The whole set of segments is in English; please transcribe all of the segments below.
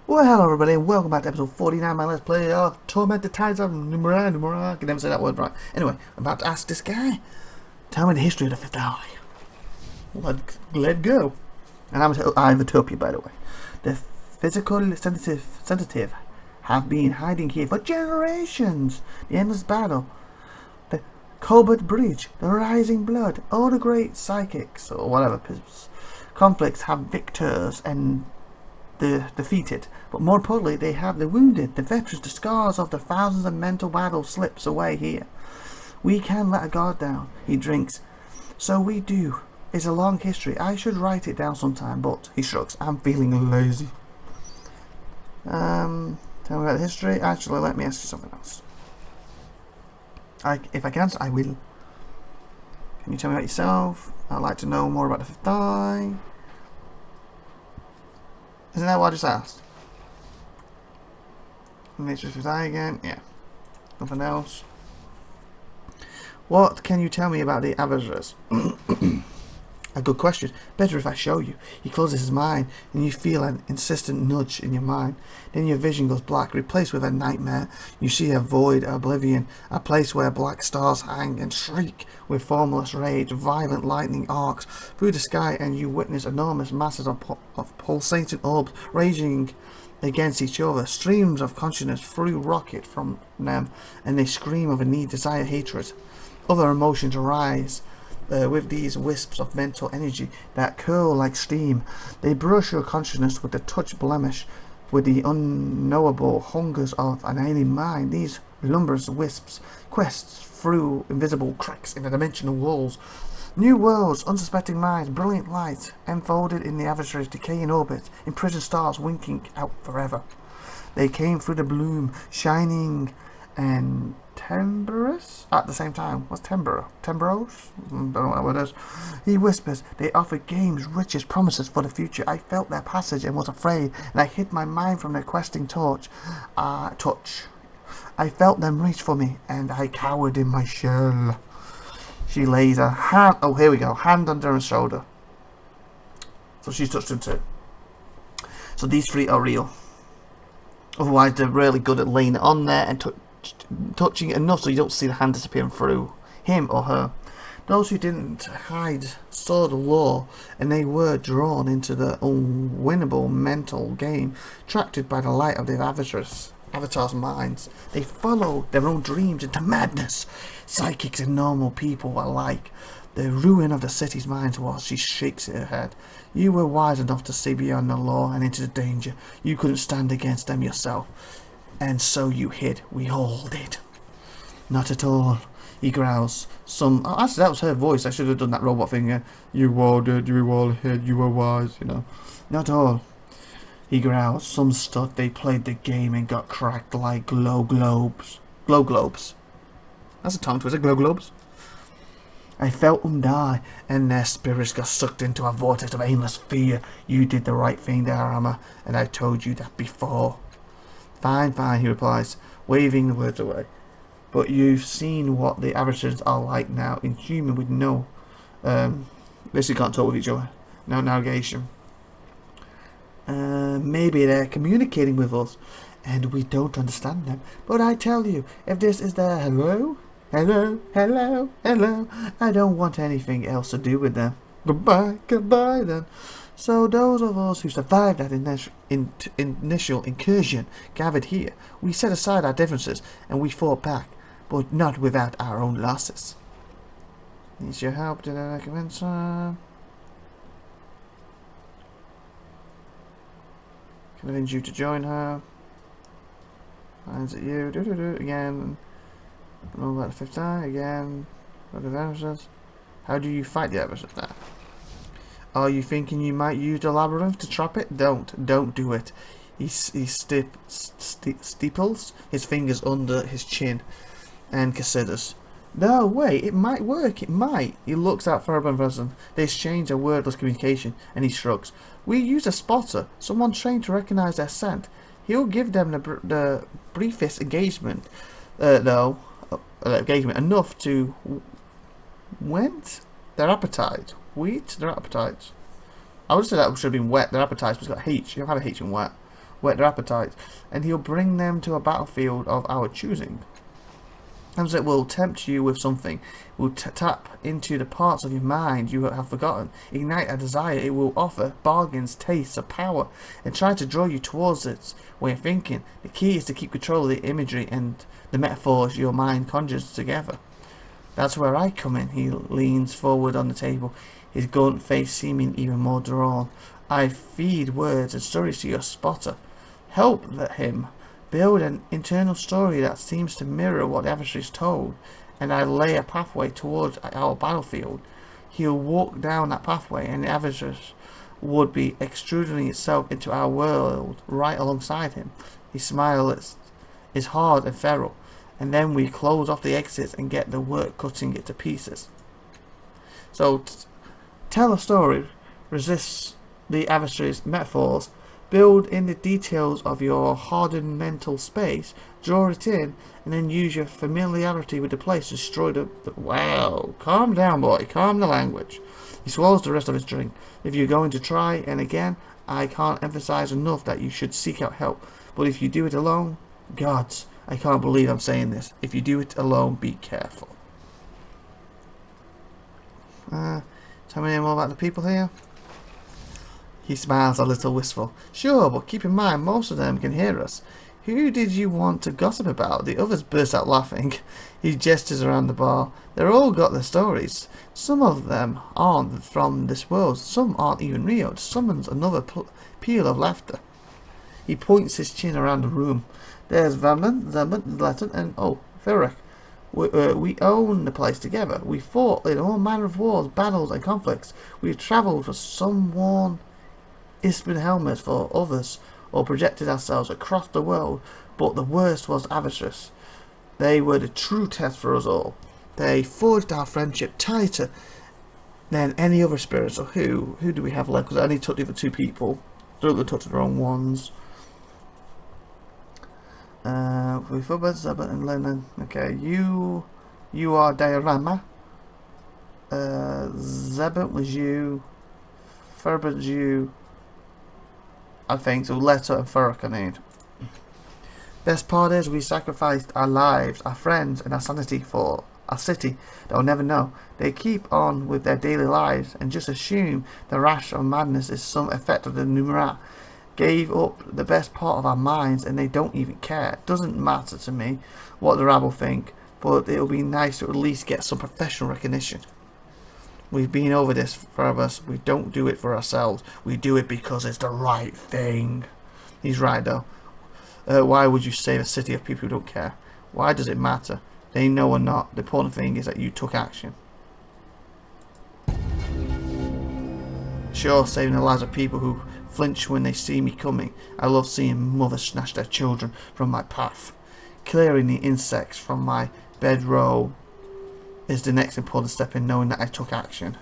Well, hello everybody, and welcome back to episode 49 of my Let's Play of Torment Tides of Numenera. I can never say that word right. Anyway, I'm about to ask this guy, tell me the history of the fifth eye. Let go. And I'm IVATOPIA, by the way. The physical sensitive have been hiding here for generations. The endless battle, the covert breach, the rising blood, all the great psychics, or whatever, conflicts have victors and the defeated, but more importantly they have the wounded, the veterans. The scars of the thousands of mental battles slips away here. We can let a guard down. He drinks. So we do. It's a long history. I should write it down sometime, but he shrugs. I'm feeling lazy. Tell me about the history. Actually, let me ask you something else. If I can answer, I will. Can you tell me about yourself? I'd like to know more about the fifth eye. Isn't that what I just asked? Nature of his eye again? Yeah. Nothing else. What can you tell me about the Avatars? A good question. Better if I show you. He closes his mind and you feel an insistent nudge in your mind. Then your vision goes black, replaced with a nightmare. You see a void, oblivion, a place where black stars hang and shriek with formless rage. Violent lightning arcs through the sky and you witness enormous masses of pulsating orbs raging against each other. Streams of consciousness through rocket from them, and they scream of a need, desire, hatred. Other emotions arise with these wisps of mental energy that curl like steam. They brush your consciousness with the touch blemish, with the unknowable hungers of an alien mind. These lumberous wisps quests through invisible cracks in the dimensional walls. New worlds, unsuspecting minds, brilliant light, enfolded in the adversary's decaying orbit, imprisoned stars winking out forever. They came through the bloom, shining and temperous at the same time. What's temperose? Don't know what that word is. He whispers, they offer games, riches, promises for the future. I felt their passage and was afraid, and I hid my mind from their questing touch. I felt them reach for me, and I cowered in my shell. She lays a hand, oh here we go, hand under her shoulder. So she's touched him too. So these three are real. Otherwise they're really good at laying it on there and touching it enough so you don't see the hand disappearing through him or her. Those who didn't hide saw the law, and they were drawn into the unwinnable mental game, attracted by the light of the avatars' minds. They followed their own dreams into madness. Psychics and normal people alike. The ruin of the city's minds was. She shakes her head. You were wise enough to see beyond the law and into the danger. You couldn't stand against them yourself, and so you hid. We all did. Not at all, he growls. Actually that was her voice. I should have done that robot thing. You all did, you all hid, you were wise, you know. Not all, he growls. Some stood, they played the game and got cracked like glow globes. Glow globes. That's a tongue twister, glow globes. I felt them die, and their spirits got sucked into a vortex of aimless fear. You did the right thing there, Hammer, and I told you that before. Fine, fine, he replies, waving the words away. But you've seen what the avatars are like now, inhuman with no... basically can't talk with each other. No navigation. Maybe they're communicating with us, and we don't understand them. But I tell you, if this is their hello, hello, hello, hello, I don't want anything else to do with them. Goodbye, goodbye then. So those of us who survived that initial incursion gathered here. We set aside our differences and we fought back, but not without our own losses. Needs your help. Did I recommend convince you to join her. Finds it you. Again. Know about the fifth eye again. What are the adversaries? How do you fight the adversaries now? Are you thinking you might use the labyrinth to trap it? Don't do it. He steeples his fingers under his chin and considers. No way, it might work, it might. He looks out for a person. They exchange a wordless communication and he shrugs. We use a spotter, someone trained to recognize their scent. He'll give them the briefest engagement, engagement enough to whet their appetite. Wheat their appetites. I would say that should have been wet. Their appetites, but it's got H. You don't have a H in wet. whet their appetites, and he'll bring them to a battlefield of our choosing. And it will tempt you with something, will tap into the parts of your mind you have forgotten, ignite a desire, it will offer bargains, tastes of power, and try to draw you towards its way of thinking. The key is to keep control of the imagery and the metaphors your mind conjures together. That's where I come in. He leans forward on the table, his gaunt face seeming even more drawn. I feed words and stories to your spotter. Help him build an internal story that seems to mirror what the adversary's told, and I lay a pathway towards our battlefield. He'll walk down that pathway, and the adversary would be extruding itself into our world right alongside him. His smile is hard and feral, and then we close off the exits and get the work cutting it to pieces. So, tell a story, resist the adversary's metaphors, build in the details of your hardened mental space, draw it in, and then use your familiarity with the place to destroy the... Wow, calm down, boy, calm the language. He swallows the rest of his drink. If you're going to try, and again, I can't emphasize enough that you should seek out help. But if you do it alone, gods, I can't believe I'm saying this. If you do it alone, be careful. Tell me more about the people here. He smiles a little wistful. Sure, but keep in mind, most of them can hear us. Who did you want to gossip about? The others burst out laughing. He gestures around the bar. They've all got their stories. Some of them aren't from this world. Some aren't even real. It summons another peal of laughter. He points his chin around the room. There's Vaman, Zaman, Latin, and Ferric. We own the place together. We fought in all manner of wars, battles, and conflicts. We've travelled for some worn Ispan helmets for others, or projected ourselves across the world, but the worst was adversaries. They were the true test for us all. They forged our friendship tighter than any other spirit. So who do we have left? Because I only took the other two people. Don't go touch the wrong ones. And Lennon. Okay, you are Diorama. Zebet was you. Ferbert's you. I think so. Leto and Furrock I need. Best part is we sacrificed our lives, our friends, and our sanity for a city they'll never know. They keep on with their daily lives and just assume the rash of madness is some effect of the Numenera. Gave up the best part of our minds and they don't even care. It doesn't matter to me what the rabble think, but it'll be nice to at least get some professional recognition. We've been over this for us. We don't do it for ourselves. We do it because it's the right thing. He's right though. Why would you save a city of people who don't care? Why does it matter? They know or not. The important thing is that you took action. Sure, saving the lives of people who flinch when they see me coming. I love seeing mothers snatch their children from my path. Clearing the insects from my bedroll is the next important step in knowing that I took action.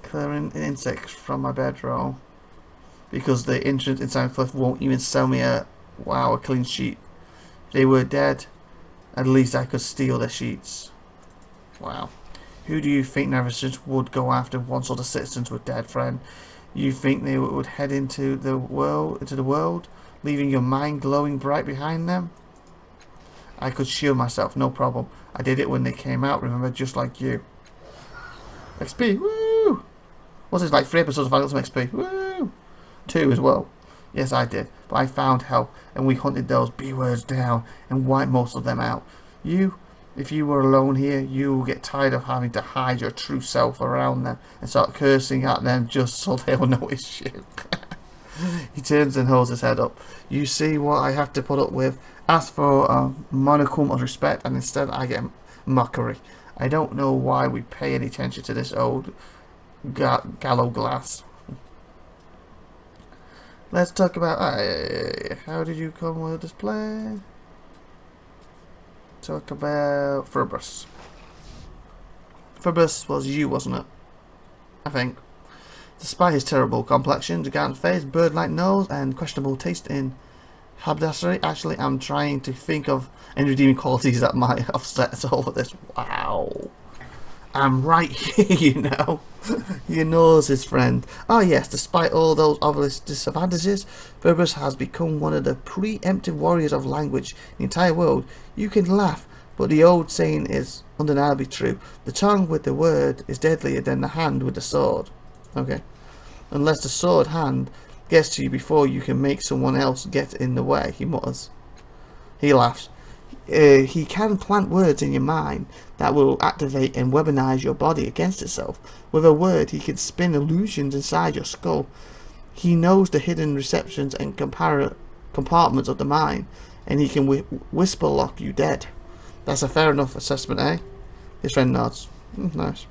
Clearing insects from my bedroll. Because the entrance inside Cliff won't even sell me a clean sheet. If they were dead, at least I could steal their sheets. Wow. Who do you think Navisons would go after once all the citizens were dead, friend? You think they would head into the world, leaving your mind glowing bright behind them? I could shield myself, no problem. I did it when they came out, remember, just like you. XP, woo! What's this, like 3 episodes of some XP? Woo! 2 as well. Yes, I did, but I found help, and we hunted those B-words down and wiped most of them out. You, if you were alone here, you will get tired of having to hide your true self around them and start cursing at them just so they'll notice you. He turns and holds his head up. You see what I have to put up with? Ask for a monicum of respect, and instead I get mockery. I don't know why we pay any attention to this old gallow glass. Let's talk about how did you come with this play? Talk about Furbus. Furbus was you, wasn't it? I think. Despite his terrible complexion, gigantic face, bird-like nose, and questionable taste in haberdassery, actually I'm trying to think of any redeeming qualities that might offset all of this. Wow. I'm right here, you know. Your nose is friend. Oh yes, despite all those obvious disadvantages, Berbers has become one of the preemptive warriors of language in the entire world. You can laugh, but the old saying is undeniably true. The tongue with the word is deadlier than the hand with the sword. Okay. Unless the sword hand gets to you before you can make someone else get in the way, he mutters. He laughs. He can plant words in your mind that will activate and weaponize your body against itself. With a word, he can spin illusions inside your skull. He knows the hidden receptions and compartments of the mind, and he can whisper lock you dead. That's a fair enough assessment, eh? His friend nods. Nice.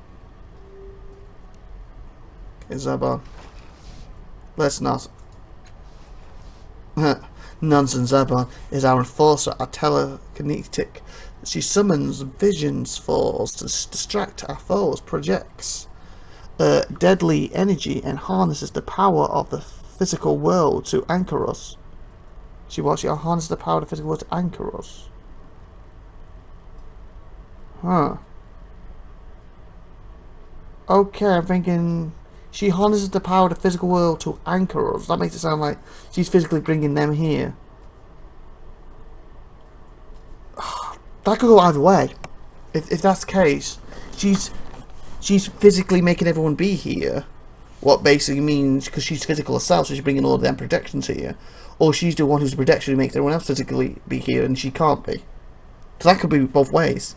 Okay, Zaban. Let's not. Nonsense. Zaban is our enforcer, our telekinetic. She summons visions for us to distract our foes, projects deadly energy, and harnesses the power of the physical world to anchor us. She harnesses the power of the physical world to anchor us. Huh. Okay, I'm thinking she harnesses the power of the physical world to anchor us. That makes it sound like she's physically bringing them here. That could go either way. If that's the case, she's physically making everyone be here. What basically means, because she's physical herself, so she's bringing all of them projections here. Or she's the one who's the projection who makes everyone else physically be here, and she can't be. Because that could be both ways.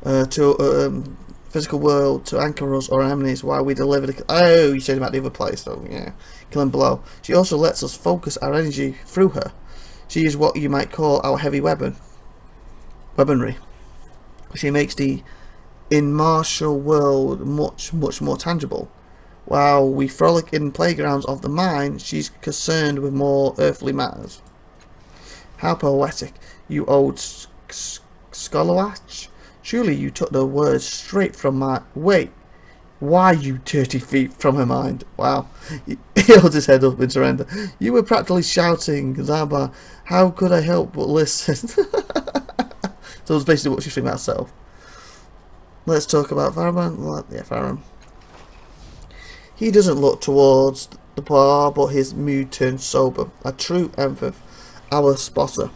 Physical world to anchor us or enemies while we deliver the... Oh, you said about the other place, though. Yeah. Kill and blow. She also lets us focus our energy through her. She is what you might call our heavy weaponry. She makes the in-martial world much more tangible. While we frolic in playgrounds of the mind, she's concerned with more earthly matters. How poetic, you old scholarwatch. Surely you took the words straight from my... Wait, why you 30 feet from her mind? Wow. He holds his head up in surrender. You were practically shouting, Zaba, how could I help but listen? So it's basically what she's thinking about herself. Let's talk about Farman. Yeah, Farman. He doesn't look towards the bar, but his mood turns sober. A true empath, our spotter.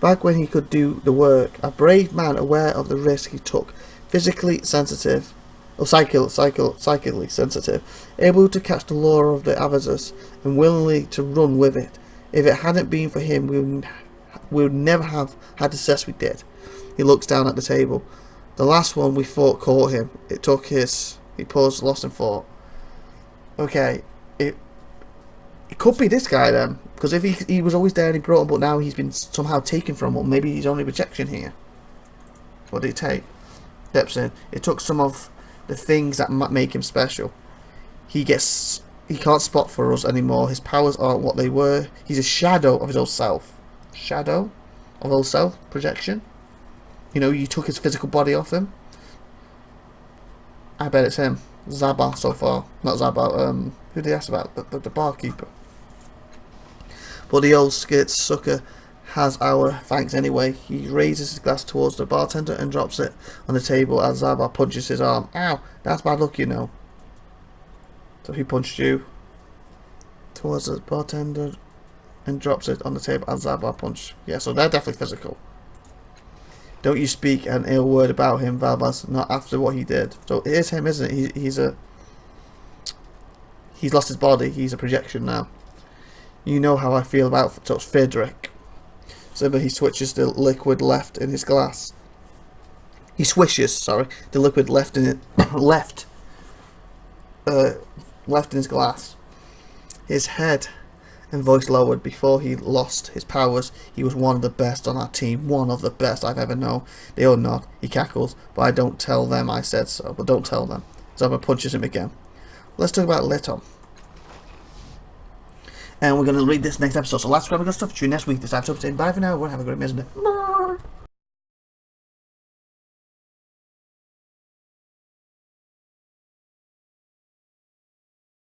Back when he could do the work, a brave man aware of the risk he took, physically sensitive, or psychically sensitive, able to catch the lure of the Avazas and willingly to run with it. If it hadn't been for him, we would never have had the success we did. He looks down at the table. The last one we fought caught him. It took his... He paused, lost in thought. Okay, it could be this guy then, because if he was always there and he brought him, but now he's been somehow taken from him, maybe he's only projection here. What did it take? Steps in. It took some of the things that might make him special. He can't spot for us anymore. His powers aren't what they were. He's a shadow of his old self. Shadow of old self? Projection? You know, you took his physical body off him. I bet it's him. Zaba so far. Not Zaba, who did he ask about? The barkeeper. But the old skit sucker has our thanks anyway. He raises his glass towards the bartender and drops it on the table as Zaba punches his arm. Ow, that's bad luck, you know. So he punched you towards the bartender and drops it on the table as Zaba punched. Yeah, so they're definitely physical. Don't you speak an ill word about him, Valbas, not after what he did. So it is him, isn't it? He's lost his body. He's a projection now. You know how I feel about Frederick. So but he switches the liquid left in his glass. He swishes, sorry, the liquid left in it, left in his glass. His head and voice lowered. Before he lost his powers, he was one of the best on our team, one of the best I've ever known. They all nod. He cackles, but I don't tell them I said so. But don't tell them. Zaba punches him again. Let's talk about Leto. And we're going to read this next episode. So last time we got stuff to you next week. This episode. Bye for now. We'll have a great minute.